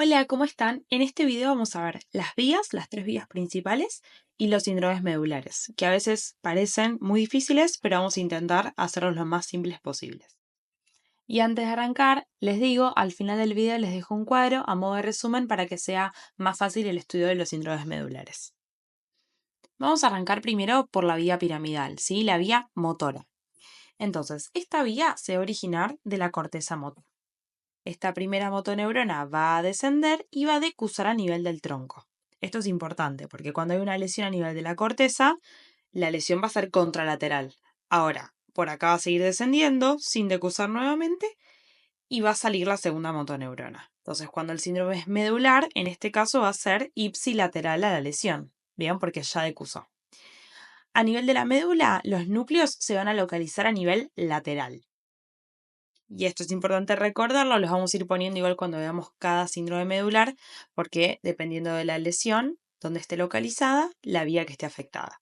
Hola, ¿cómo están? En este video vamos a ver las vías, las tres vías principales y los síndromes medulares, que a veces parecen muy difíciles, pero vamos a intentar hacerlos lo más simples posibles. Y antes de arrancar, les digo, al final del video les dejo un cuadro a modo de resumen para que sea más fácil el estudio de los síndromes medulares. Vamos a arrancar primero por la vía piramidal, ¿sí? La vía motora. Entonces, esta vía se va a originar de la corteza motora. Esta primera motoneurona va a descender y va a decusar a nivel del tronco. Esto es importante porque cuando hay una lesión a nivel de la corteza, la lesión va a ser contralateral. Ahora, por acá va a seguir descendiendo sin decusar nuevamente y va a salir la segunda motoneurona. Entonces, cuando el síndrome es medular, en este caso va a ser ipsilateral a la lesión. Bien, porque ya decusó. A nivel de la médula, los núcleos se van a localizar a nivel lateral. Y esto es importante recordarlo, los vamos a ir poniendo igual cuando veamos cada síndrome medular, porque dependiendo de la lesión, donde esté localizada, la vía que esté afectada.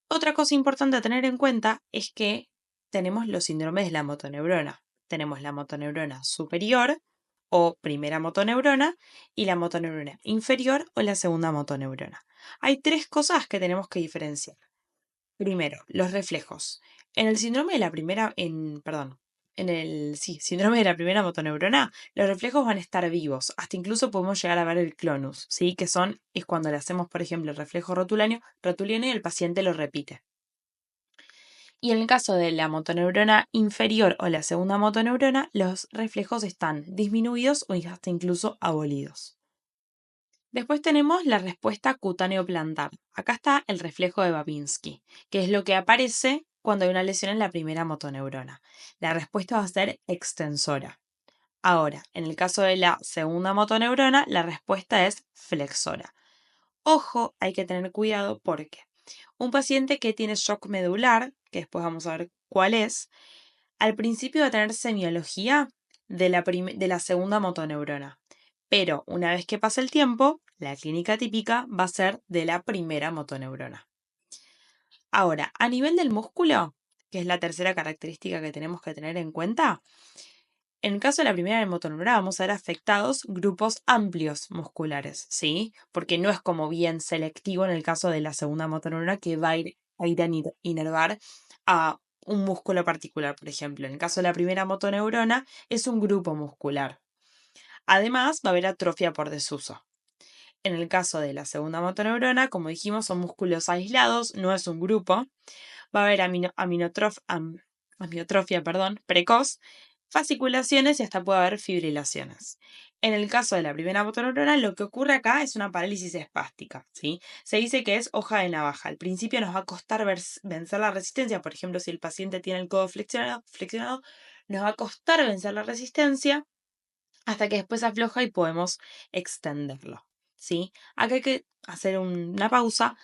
Otra cosa importante a tener en cuenta es que tenemos los síndromes de la motoneurona. Tenemos la motoneurona superior o primera motoneurona y la motoneurona inferior o la segunda motoneurona. Hay tres cosas que tenemos que diferenciar. Primero, los reflejos. En el síndrome de la primera, síndrome de la primera motoneurona, los reflejos van a estar vivos. Hasta incluso podemos llegar a ver el clonus, ¿sí? Es cuando le hacemos, por ejemplo, el reflejo rotuliano y el paciente lo repite. Y en el caso de la motoneurona inferior o la segunda motoneurona, los reflejos están disminuidos o hasta incluso abolidos. Después tenemos la respuesta cutáneo-plantar. Acá está el reflejo de Babinski, que es lo que aparece cuando hay una lesión en la primera motoneurona. La respuesta va a ser extensora. Ahora, en el caso de la segunda motoneurona, la respuesta es flexora. Ojo, hay que tener cuidado porque un paciente que tiene shock medular, que después vamos a ver cuál es, al principio va a tener semiología de la segunda motoneurona. Pero una vez que pasa el tiempo, la clínica típica va a ser de la primera motoneurona. Ahora, a nivel del músculo, que es la tercera característica que tenemos que tener en cuenta, en el caso de la primera motoneurona vamos a ver afectados grupos amplios musculares, ¿sí? Porque no es como bien selectivo en el caso de la segunda motoneurona que va a ir a inervar a un músculo particular, por ejemplo. En el caso de la primera motoneurona es un grupo muscular. Además, va a haber atrofia por desuso. En el caso de la segunda motoneurona, como dijimos, son músculos aislados, no es un grupo. Va a haber amiotrofia precoz, fasciculaciones y hasta puede haber fibrilaciones. En el caso de la primera motoneurona, lo que ocurre acá es una parálisis espástica, ¿sí? Se dice que es hoja de navaja. Al principio nos va a costar vencer la resistencia. Por ejemplo, si el paciente tiene el codo flexionado, nos va a costar vencer la resistencia hasta que después afloja y podemos extenderlo, ¿sí? Acá hay que hacer una pausa.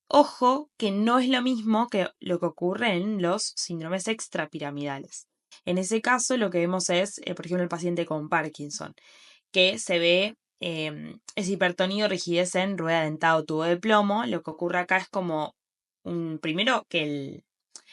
Ojo que no es lo mismo que lo que ocurre en los síndromes extrapiramidales. En ese caso lo que vemos es, por ejemplo, el paciente con Parkinson, que se ve es hipertonía o rigidez en rueda dentada o tubo de plomo. Lo que ocurre acá es como primero que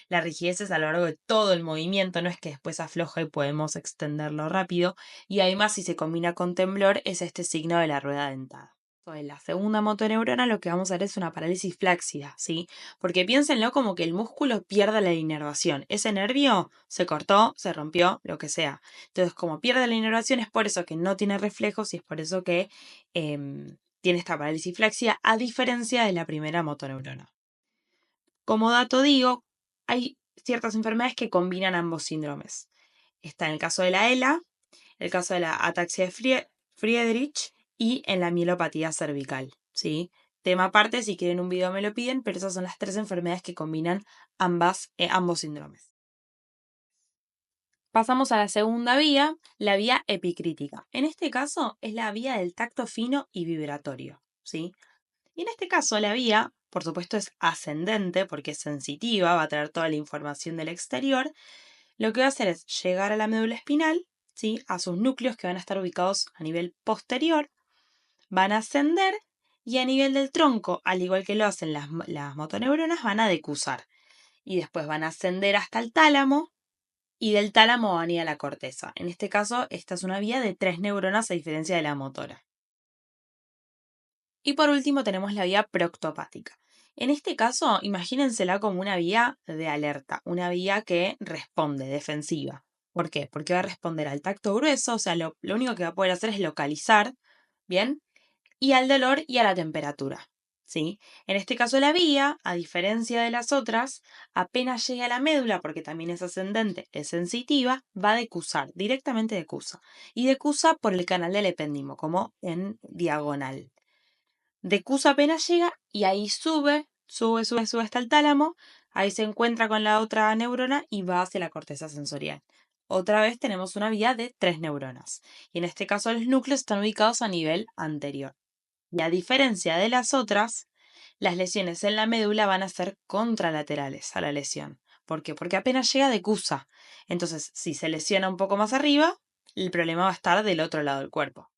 la rigidez es a lo largo de todo el movimiento, no es que después afloja y podemos extenderlo rápido. Y además, si se combina con temblor, es este signo de la rueda dentada. En la segunda motoneurona lo que vamos a ver es una parálisis flácida, ¿sí? Porque piénsenlo como que el músculo pierde la inervación. Ese nervio se cortó, se rompió, lo que sea. Entonces, como pierde la inervación, es por eso que no tiene reflejos y es por eso que tiene esta parálisis flácida, a diferencia de la primera motoneurona. Como dato digo, hay ciertas enfermedades que combinan ambos síndromes. Está en el caso de la ELA, el caso de la ataxia de Friedrich y en la mielopatía cervical, ¿sí? Tema aparte, si quieren un video me lo piden, pero esas son las tres enfermedades que combinan ambos síndromes. Pasamos a la segunda vía, la vía epicrítica. En este caso es la vía del tacto fino y vibratorio, ¿sí? Y en este caso la vía, por supuesto, es ascendente porque es sensitiva, va a traer toda la información del exterior. Lo que va a hacer es llegar a la médula espinal, ¿sí? A sus núcleos que van a estar ubicados a nivel posterior, van a ascender y a nivel del tronco, al igual que lo hacen las motoneuronas, van a decusar. Y después van a ascender hasta el tálamo y del tálamo van a ir a la corteza. En este caso, esta es una vía de 3 neuronas a diferencia de la motora. Y por último tenemos la vía proctopática. En este caso, imagínensela como una vía de alerta, una vía que responde, defensiva. ¿Por qué? Porque va a responder al tacto grueso, o sea, lo único que va a poder hacer es localizar, ¿bien? Y al dolor y a la temperatura, ¿sí? En este caso la vía, a diferencia de las otras, apenas llega a la médula, porque también es ascendente, es sensitiva, va a decusar, directamente decusa. Y decusa por el canal del epéndimo, como en diagonal. Decusa apenas llega y ahí sube hasta el tálamo, ahí se encuentra con la otra neurona y va hacia la corteza sensorial. Otra vez tenemos una vía de 3 neuronas. Y en este caso los núcleos están ubicados a nivel anterior. Y a diferencia de las otras, las lesiones en la médula van a ser contralaterales a la lesión. ¿Por qué? Porque apenas llega decusa. Entonces, si se lesiona un poco más arriba, el problema va a estar del otro lado del cuerpo.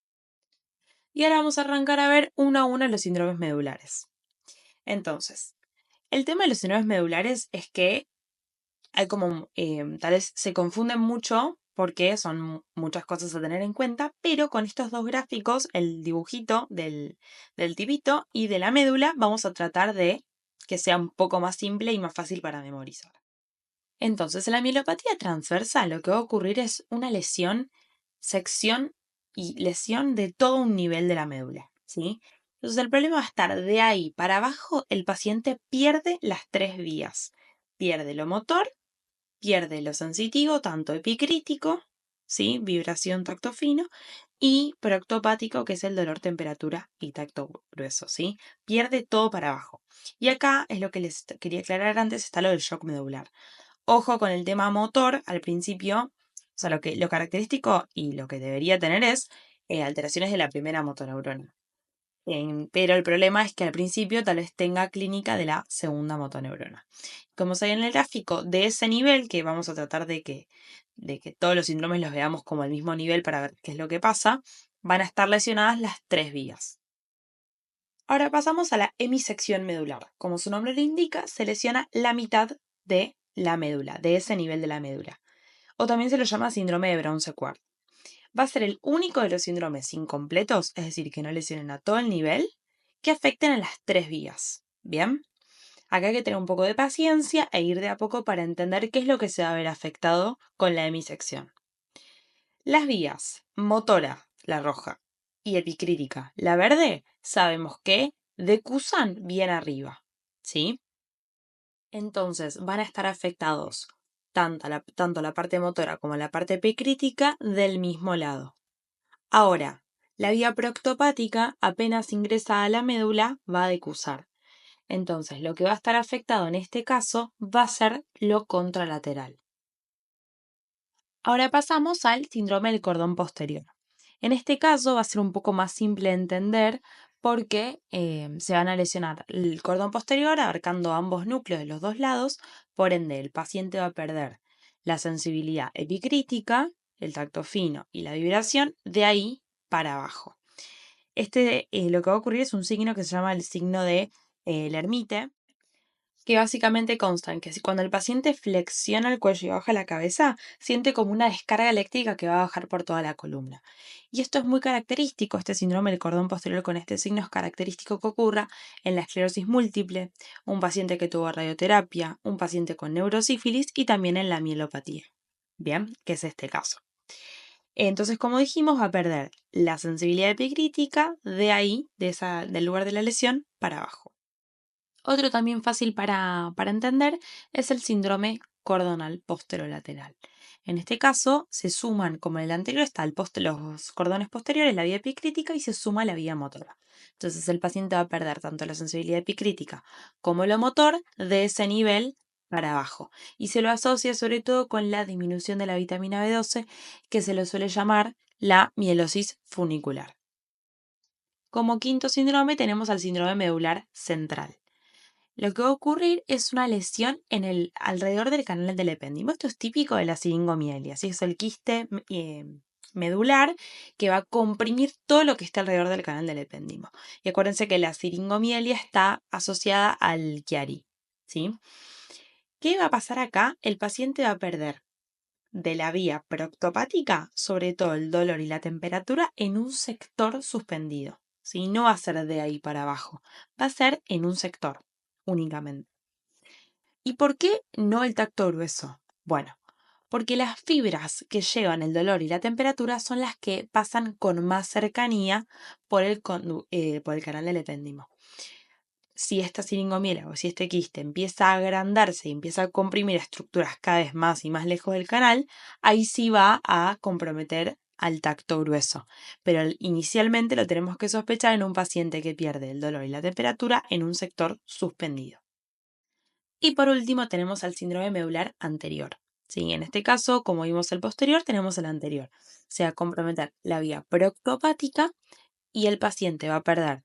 Y ahora vamos a arrancar a ver uno a uno los síndromes medulares. Entonces, el tema de los síndromes medulares es que hay como, tal vez se confunden mucho porque son muchas cosas a tener en cuenta, pero con estos dos gráficos, el dibujito del tipito y de la médula, vamos a tratar de que sea un poco más simple y más fácil para memorizar. Entonces, en la mielopatía transversal lo que va a ocurrir es una lesión, sección y lesión de todo un nivel de la médula, ¿sí? Entonces, el problema va a estar de ahí para abajo, el paciente pierde las 3 vías. Pierde lo motor, pierde lo sensitivo, tanto epicrítico, ¿sí? Vibración, tacto fino, y proctopático, que es el dolor, temperatura y tacto grueso, ¿sí? Pierde todo para abajo. Y acá es lo que les quería aclarar antes, está lo del shock medular. Ojo con el tema motor, al principio, o sea, lo característico y lo que debería tener es alteraciones de la primera motoneurona. Pero el problema es que al principio tal vez tenga clínica de la segunda motoneurona. Como se ve en el gráfico, de ese nivel, que vamos a tratar de que todos los síndromes los veamos como el mismo nivel para ver qué es lo que pasa, van a estar lesionadas las 3 vías. Ahora pasamos a la hemisección medular. Como su nombre lo indica, se lesiona la mitad de la médula, de ese nivel de la médula. O también se lo llama síndrome de bronce cuarto. Va a ser el único de los síndromes incompletos, es decir, que no lesionen a todo el nivel, que afecten a las 3 vías. ¿Bien? Acá hay que tener un poco de paciencia e ir de a poco para entender qué es lo que se va a ver afectado con la hemisección. Las vías motora, la roja, y epicrítica, la verde, sabemos que decusan bien arriba, ¿sí? Entonces van a estar afectados tanto la parte motora como la parte epicrítica del mismo lado. Ahora, la vía proctopática apenas ingresa a la médula va a decusar. Entonces, lo que va a estar afectado en este caso va a ser lo contralateral. Ahora pasamos al síndrome del cordón posterior. En este caso va a ser un poco más simple de entender porque se van a lesionar el cordón posterior abarcando ambos núcleos de los dos lados, por ende el paciente va a perder la sensibilidad epicrítica, el tacto fino y la vibración de ahí para abajo. Lo que va a ocurrir es un signo que se llama el signo de Lermite, que básicamente consta en que cuando el paciente flexiona el cuello y baja la cabeza, siente como una descarga eléctrica que va a bajar por toda la columna. Y esto es muy característico, este síndrome del cordón posterior con este signo es característico que ocurra en la esclerosis múltiple, un paciente que tuvo radioterapia, un paciente con neurosífilis y también en la mielopatía. Bien, que es este caso. Entonces, como dijimos, va a perder la sensibilidad epicrítica de ahí, del lugar de la lesión, para abajo. Otro también fácil para entender es el síndrome cordonal posterolateral. En este caso, se suman, como en el anterior, está los cordones posteriores, la vía epicrítica y se suma la vía motora. Entonces, el paciente va a perder tanto la sensibilidad epicrítica como lo motor de ese nivel para abajo. Y se lo asocia sobre todo con la disminución de la vitamina B12, que se lo suele llamar la mielosis funicular. Como quinto síndrome tenemos al síndrome medular central. Lo que va a ocurrir es una lesión alrededor del canal del epéndimo. Esto es típico de la siringomielias, así es el quiste medular que va a comprimir todo lo que está alrededor del canal del epéndimo. Y acuérdense que la siringomielia está asociada al Chiari, ¿sí? ¿Qué va a pasar acá? El paciente va a perder de la vía proctopática, sobre todo el dolor y la temperatura, en un sector suspendido. ¿Sí? No va a ser de ahí para abajo, va a ser en un sector únicamente. ¿Y por qué no el tacto grueso? Bueno, porque las fibras que llevan el dolor y la temperatura son las que pasan con más cercanía por el canal del epéndimo. Si esta siringomiela o si este quiste empieza a agrandarse y empieza a comprimir estructuras cada vez más y más lejos del canal, ahí sí va a comprometer al tacto grueso. Pero inicialmente lo tenemos que sospechar en un paciente que pierde el dolor y la temperatura en un sector suspendido. Y por último tenemos al síndrome medular anterior. Sí, en este caso, como vimos el posterior, tenemos el anterior. Se va a comprometer la vía proctopática y el paciente va a perder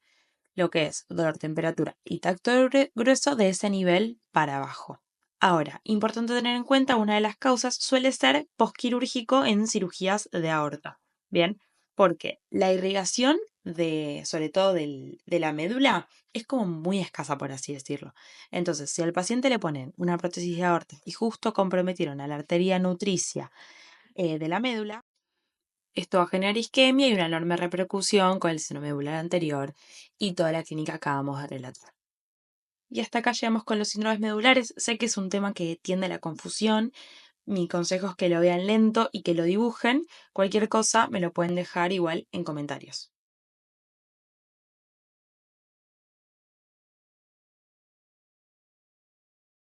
lo que es dolor, temperatura y tacto grueso de ese nivel para abajo. Ahora, importante tener en cuenta, una de las causas suele ser posquirúrgico en cirugías de aorta. Bien, porque la irrigación sobre todo de la médula, es como muy escasa, por así decirlo. Entonces, si al paciente le ponen una prótesis de aorta y justo comprometieron a la arteria nutricia de la médula, esto va a generar isquemia y una enorme repercusión con el síndrome medular anterior y toda la clínica que acabamos de relatar. Y hasta acá llegamos con los síndromes medulares. Sé que es un tema que tiende a la confusión. Mi consejo es que lo vean lento y que lo dibujen. Cualquier cosa me lo pueden dejar igual en comentarios.